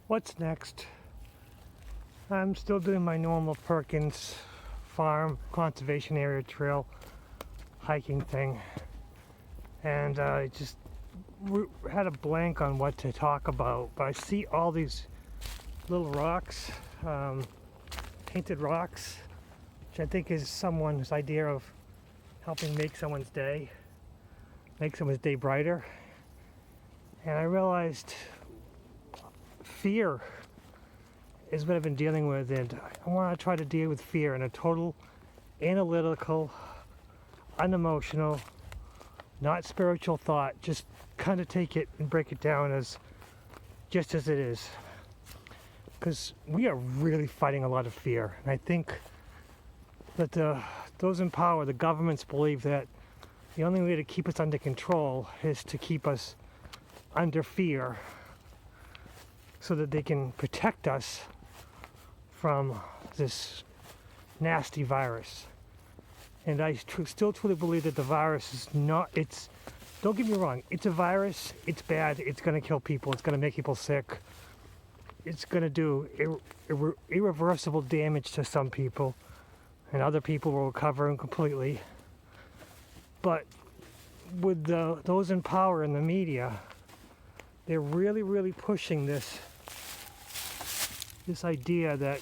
What's next? I'm still doing my normal Perkins Farm Conservation Area Trail hiking thing, and I just had a blank on what to talk about, but I see all these little rocks, painted rocks, which I think is someone's idea of helping make someone's day brighter. And I realized fear is what I've been dealing with, and I want to try to deal with fear in a total analytical, unemotional, not spiritual thought. Just kind of take it and break it down as just as it is, because we are really fighting a lot of fear. And I think that those in power, the governments, believe that the only way to keep us under control is to keep us under fear, so that they can protect us from this nasty virus. And I still truly believe that the virus is not, don't get me wrong, it's a virus, it's bad, it's going to kill people, it's going to make people sick, it's going to do irreversible damage to some people, and other people will recover completely. But with those in power in the media, they're really pushing this idea that,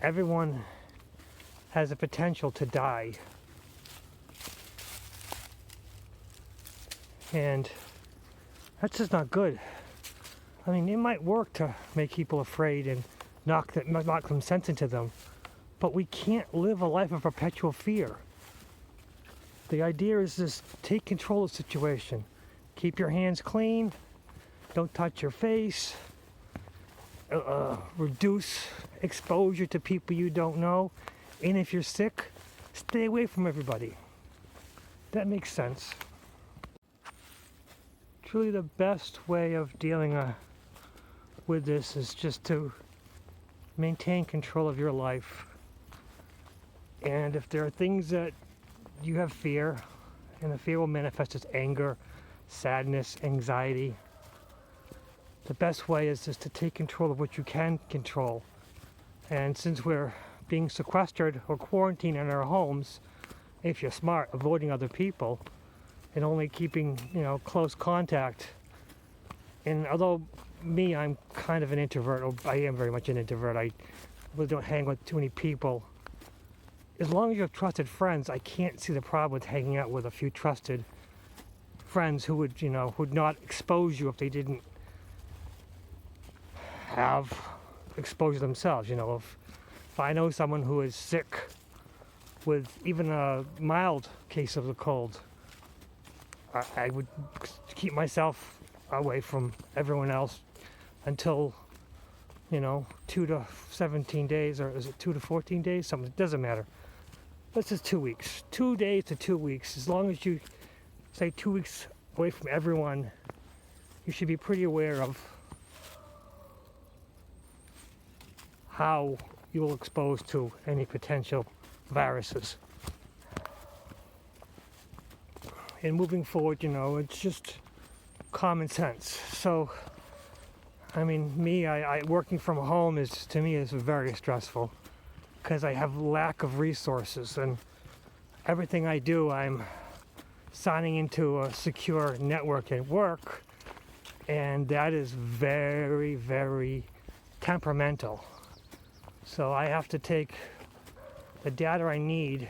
everyone has a potential to die. And that's just not good. I mean, it might work to make people afraid and knock some sense into them, but we can't live a life of perpetual fear. The idea is just take control of the situation. Keep your hands clean. Don't touch your face. Reduce exposure to people you don't know. And if you're sick, stay away from everybody. That makes sense. Truly the best way of dealing with this is just to maintain control of your life. And if there are things that you have fear, and the fear will manifest as anger, sadness, anxiety, the best way is just to take control of what you can control. And since we're being sequestered or quarantined in our homes, if you're smart, avoiding other people and only keeping, close contact. And although I'm kind of an introvert, or I am very much an introvert, I really don't hang with too many people. As long as you have trusted friends, I can't see the problem with hanging out with a few trusted friends who would not expose you if they didn't have exposure themselves. If I know someone who is sick with even a mild case of the cold, I would keep myself away from everyone else until 2 to 17 days, or is it 2 to 14 days? Something, it doesn't matter. Let's just 2 weeks. 2 days to 2 weeks. As long as you say 2 weeks away from everyone, you should be pretty aware of how you will expose to any potential viruses. And moving forward, it's just common sense. So, I mean, I working from home is very stressful, because I have lack of resources, and everything I do, I'm signing into a secure network at work, and that is very temperamental. So I have to take the data I need,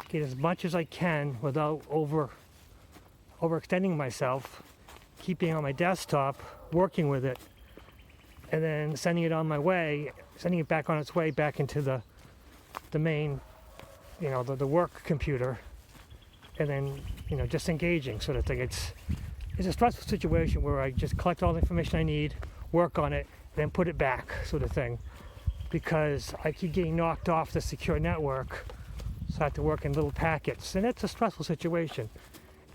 get as much as I can without overextending myself, keeping it on my desktop, working with it, and then sending it back on its way back into the main, the work computer, and then, just engaging sort of thing. It's a stressful situation where I just collect all the information I need, work on it, and then put it back sort of thing, because I keep getting knocked off the secure network, so I have to work in little packets, and it's a stressful situation.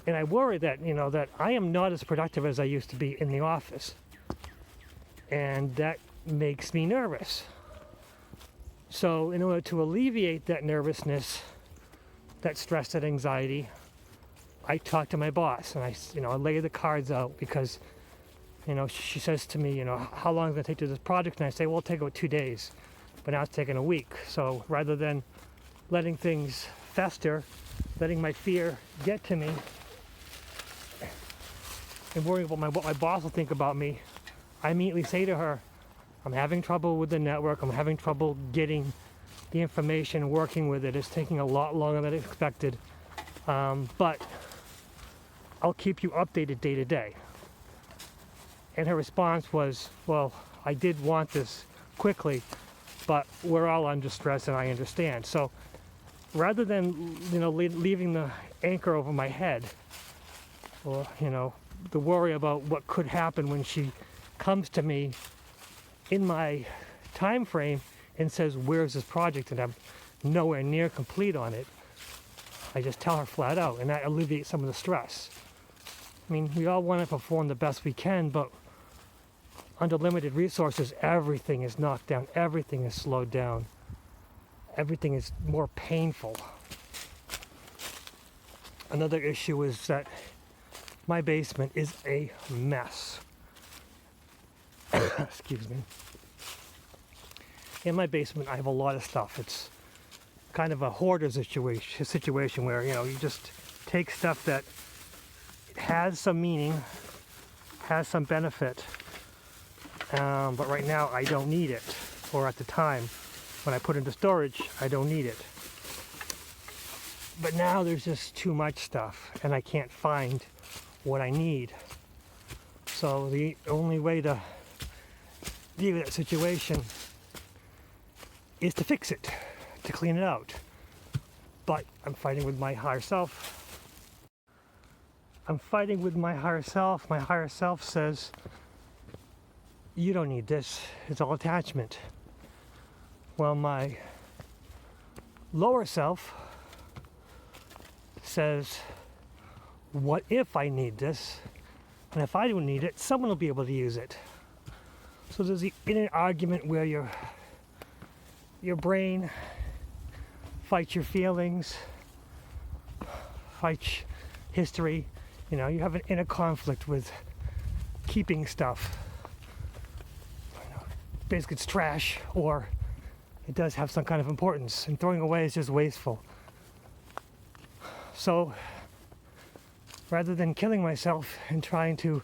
And I worry that, that I am not as productive as I used to be in the office, and that makes me nervous. So in order to alleviate that nervousness, that stress, that anxiety, I talk to my boss, and I lay the cards out, because She says to me, how long is it going to take to do this project? And I say, well, it'll take about 2 days. But now it's taking a week. So rather than letting things fester, letting my fear get to me, and worrying about what my boss will think about me, I immediately say to her, I'm having trouble with the network. I'm having trouble getting the information, working with it. It's taking a lot longer than expected. But I'll keep you updated day to day. And her response was, well, I did want this quickly, but we're all under stress and I understand. So rather than, leaving the anchor over my head, or, the worry about what could happen when she comes to me in my time frame and says, where's this project? And I'm nowhere near complete on it. I just tell her flat out, and that alleviates some of the stress. I mean, we all want to perform the best we can, but under limited resources, everything is knocked down, everything is slowed down, everything is more painful. Another issue is that my basement is a mess. Excuse me. In my basement, I have a lot of stuff. It's kind of a hoarder situation where, you just take stuff that has some meaning, has some benefit, but right now I don't need it. Or at the time, when I put it into storage, I don't need it. But now there's just too much stuff, and I can't find what I need. So the only way to deal with that situation is to fix it, to clean it out. But I'm fighting with my higher self. I'm fighting with my higher self. My higher self says, you don't need this. It's all attachment. Well, my lower self says, what if I need this? And if I don't need it, someone will be able to use it. So there's the inner argument where your brain fights your feelings, fights history. You have an inner conflict with keeping stuff. Basically it's trash, or it does have some kind of importance, and throwing away is just wasteful. So rather than killing myself and trying to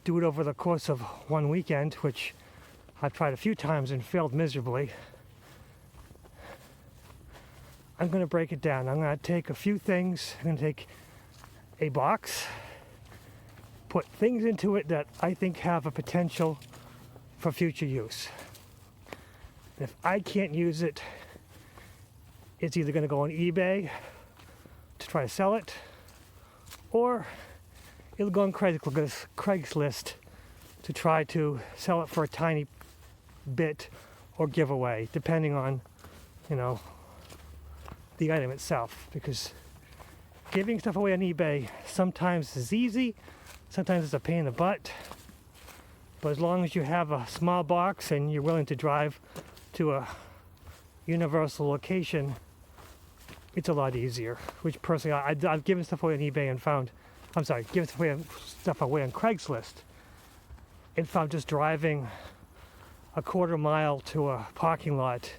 do it over the course of one weekend, which I've tried a few times and failed miserably, I'm going to break it down. I'm going to take a few things. I'm going to take a box, put things into it that I think have a potential for future use. If I can't use it, it's either going to go on eBay to try to sell it, or it'll go on Craigslist to try to sell it for a tiny bit or giveaway, depending on, the item itself. Because giving stuff away on eBay sometimes is easy, sometimes it's a pain in the butt. But as long as you have a small box and you're willing to drive to a universal location, it's a lot easier. Which personally, I've given stuff away on eBay and found, given stuff away on Craigslist and found just driving a quarter mile to a parking lot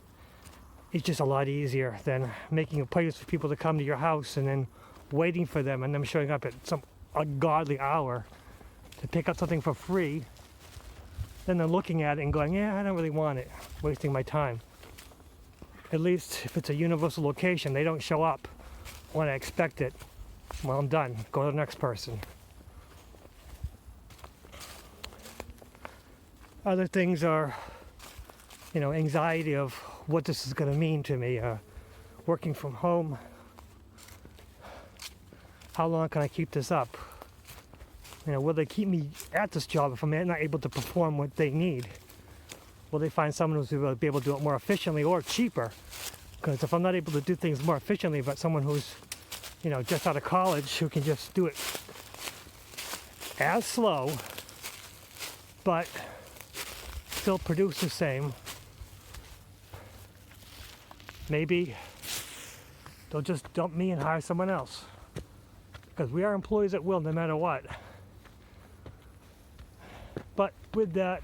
is just a lot easier than making appointments for people to come to your house and then waiting for them and them showing up at some ungodly hour to pick up something for free. Then they're looking at it and going, yeah, I don't really want it, wasting my time. At least if it's a universal location, they don't show up when I expect it. Well, I'm done. Go to the next person. Other things are, anxiety of what this is going to mean to me. Working from home. How long can I keep this up? Will they keep me at this job if I'm not able to perform what they need? Will they find someone who's going to be able to do it more efficiently or cheaper? Because if I'm not able to do things more efficiently, but someone who's, just out of college who can just do it as slow, but still produce the same, maybe they'll just dump me and hire someone else. Because we are employees at will no matter what. But with that,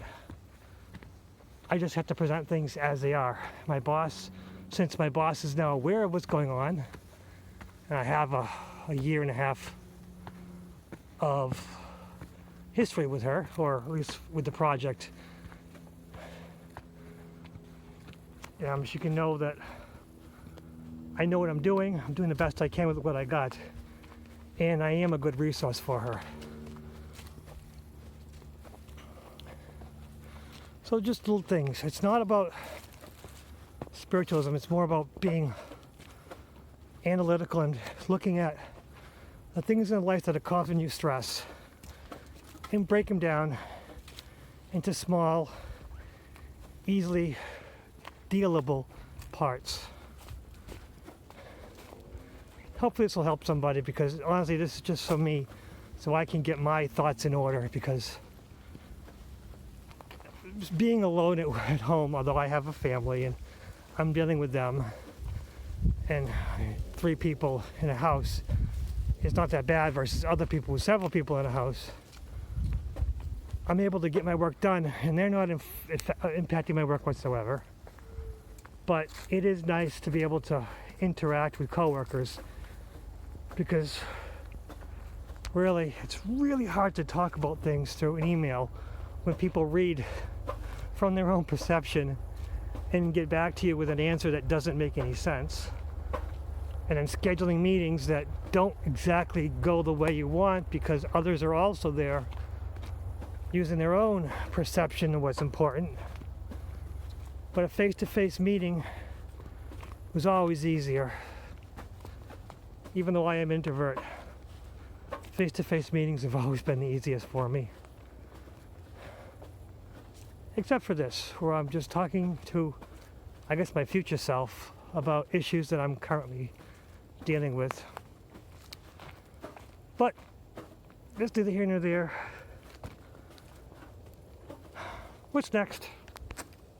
I just have to present things as they are. My boss, since my boss is now aware of what's going on, and I have a year and a half of history with her, or at least with the project, she can know that I know what I'm doing. I'm doing the best I can with what I got, and I am a good resource for her. So just little things. It's not about spiritualism. It's more about being analytical and looking at the things in life that are causing you stress and break them down into small, easily dealable parts. Hopefully this will help somebody, because honestly this is just for me, so I can get my thoughts in order, because being alone at home, although I have a family and I'm dealing with them, and 3 people in a house, it's not that bad versus other people with several people in a house. I'm able to get my work done, and they're not impacting my work whatsoever. But it is nice to be able to interact with coworkers, because really, it's really hard to talk about things through an email when people read from their own perception and get back to you with an answer that doesn't make any sense. And then scheduling meetings that don't exactly go the way you want, because others are also there using their own perception of what's important. But a face-to-face meeting was always easier. Even though I am an introvert, face-to-face meetings have always been the easiest for me. Except for this, where I'm just talking to, I guess, my future self about issues that I'm currently dealing with. But that's neither here nor there. What's next?